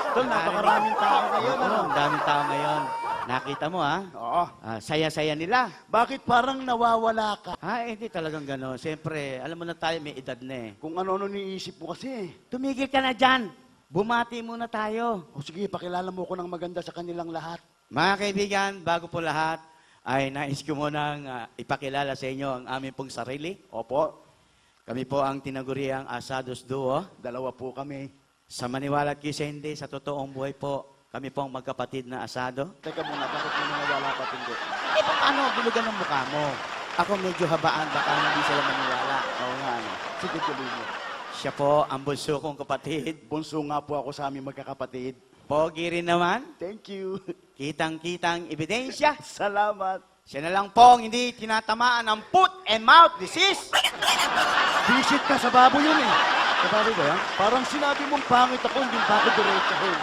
Tol, napakaraming tao ngayon. Oo, ang daming tao ngayon. Nakita mo, ha? Oo. Saya-saya nila. Bakit parang nawawala ka? Hindi talagang gano'n. Siyempre, alam mo na tayo, may edad na eh. Kung ano-ano niisip mo kasi. Tumigil ka na dyan. Bumati muna tayo. O sige, pakilala mo ko ng maganda sa kanilang lahat. Mga kaibigan, bago po lahat, ay nais ko munang ipakilala sa inyo ang aming pong sarili. Opo, Kami po ang tinaguriang Asados Duo. dalawa po kami. Sa maniwala at kisa hindi, sa totoong buhay po, kami po ang magkapatid na asado. Teka muna, bakit mo nawawala ka hindi? Paano bulugan ng mukha mo? Ako medyo habaan, baka hindi sila maniwala. Oo nga, ano. Sige, tuloy mo. Siya po ang bunso kong kapatid. Bunso nga po ako sa aming magkakapatid. Pogi rin naman. Thank you. Kitang-kitang ebidensya. Salamat. Siya na lang po ang hindi tinatamaan ng foot and mouth disease. Visit ka sa baboy yun eh. Sa baboy ba yan? Parang sinabi mong pangit ako, hindi pa ako diretsahin.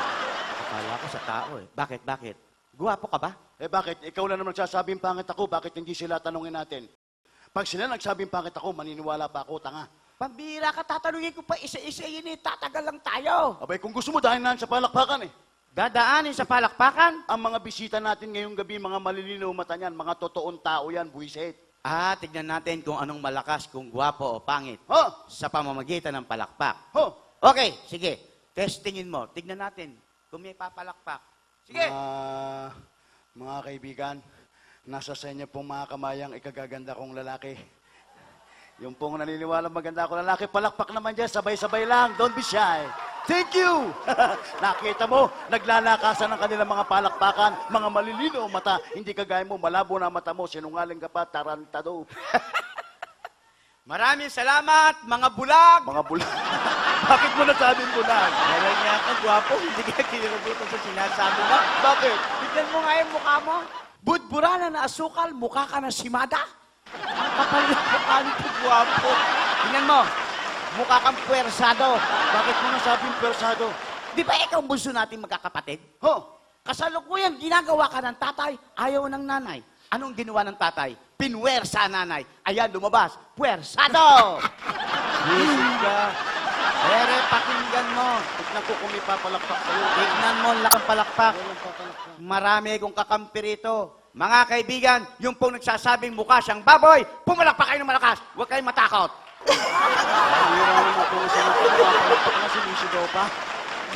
Akala ko sa tao eh. Bakit? Guwapo ka ba? Eh bakit? Ikaw lang naman nagsasabing pangit ako, bakit hindi sila tanungin natin? Pag sila nagsabing pangit ako, maniniwala pa ako, tanga. Pambira ka, tatanungin ko pa isa-isa yun eh. Tatagal lang tayo. Abay, kung gusto mo, dahil na sa palakpakan eh. Dadaanin sa palakpakan. Ang mga bisita natin ngayong gabi, mga malilinaw mata niyan, mga totoong tao yan, buwisit. Tignan natin kung anong malakas, kung guwapo o pangit. Ho! Sa pamamagitan ng palakpak. Ho! Okay, sige. Testingin mo. Tignan natin kung may papalakpak. Sige. Mga kaibigan, nasa sa inyo pong mga kamayang ikagaganda kong lalaki. Yung pong naniniwala maganda akong lalaki, palakpak naman dyan, sabay-sabay lang, don't be shy. Thank you! Nakita mo, naglalakasan ng kanilang mga palakpakan, mga malilino mata. Hindi kagaya mo, malabo na mata mo, sinungaling ka pa, tarantado. Maraming salamat, mga bulag. Mga bulag. Bakit mo nasabing bulag? Kaya niya ako, guwapo. Hindi ka kinilabutan sa sinasabi mo. Bakit? Tignan mo nga yung mukha mo. Budburana na asukal, mukha ka na simada. Ang kapal na mukha nito, guwapo. Tignan mo, mukha kang puwersado. Bakit mo nasabing persado? Di ba ikaw ang bunso natin magkakapatid? Ho! Kasalukuyan, ginagawa ka ng tatay, ayaw ng nanay. Anong ginawa ng tatay? Pinwersa nanay. Ayan, lumabas. Puwersado! Visit ka. Pero pakinggan mo. Tignan ko kung may papalakpak sa'yo. Tignan mo ang lakang palakpak. Walang papalakpak. Marami akong kakampi rito. Mga kaibigan, yung pong nagsasabing mukha siyang baboy, pumalakpak kayo ng malakas. Huwag kayong matakot. Hiramin mo kung saan ako papalakpak na sinisigaw pa.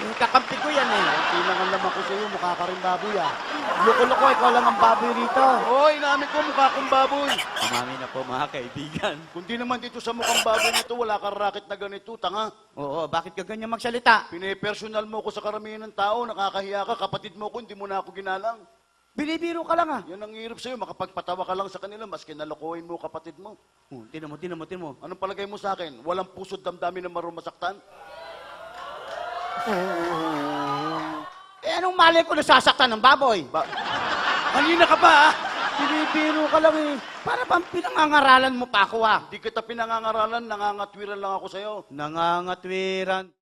Yung kakampi ko yan eh. Tinangan naman ko sa'yo, mukha ka rin baboy ah. Loko-loko, ikaw lang ang baboy rito. Hoy, namin ko mukha kong baboy. Umami na po mga kaibigan. Kundi naman dito sa mukhang baboy nito, wala kang racket na ganito, tanga. Oo, bakit ka ganyan magsalita? Pinipersonal mo ko sa karamihan ng tao, nakakahiya ka, kapatid mo ko, hindi mo na ako ginalang. Binibiro ka lang ah. Yan ang hirap sa'yo, makapagpatawa ka lang sa kanila, maski nalokohin mo kapatid mo. Tinan mo. Anong palagay mo sa akin? Walang puso't damdamin na marunong masaktan? Anong malay ko nasasaktan ng baboy? Kanina ka pa ah! Binibiro ka lang eh. Para bang pinangangaralan mo pa ako ah? Di kita pinangangaralan, nangangatwiran lang ako sa'yo. Nangangatwiran.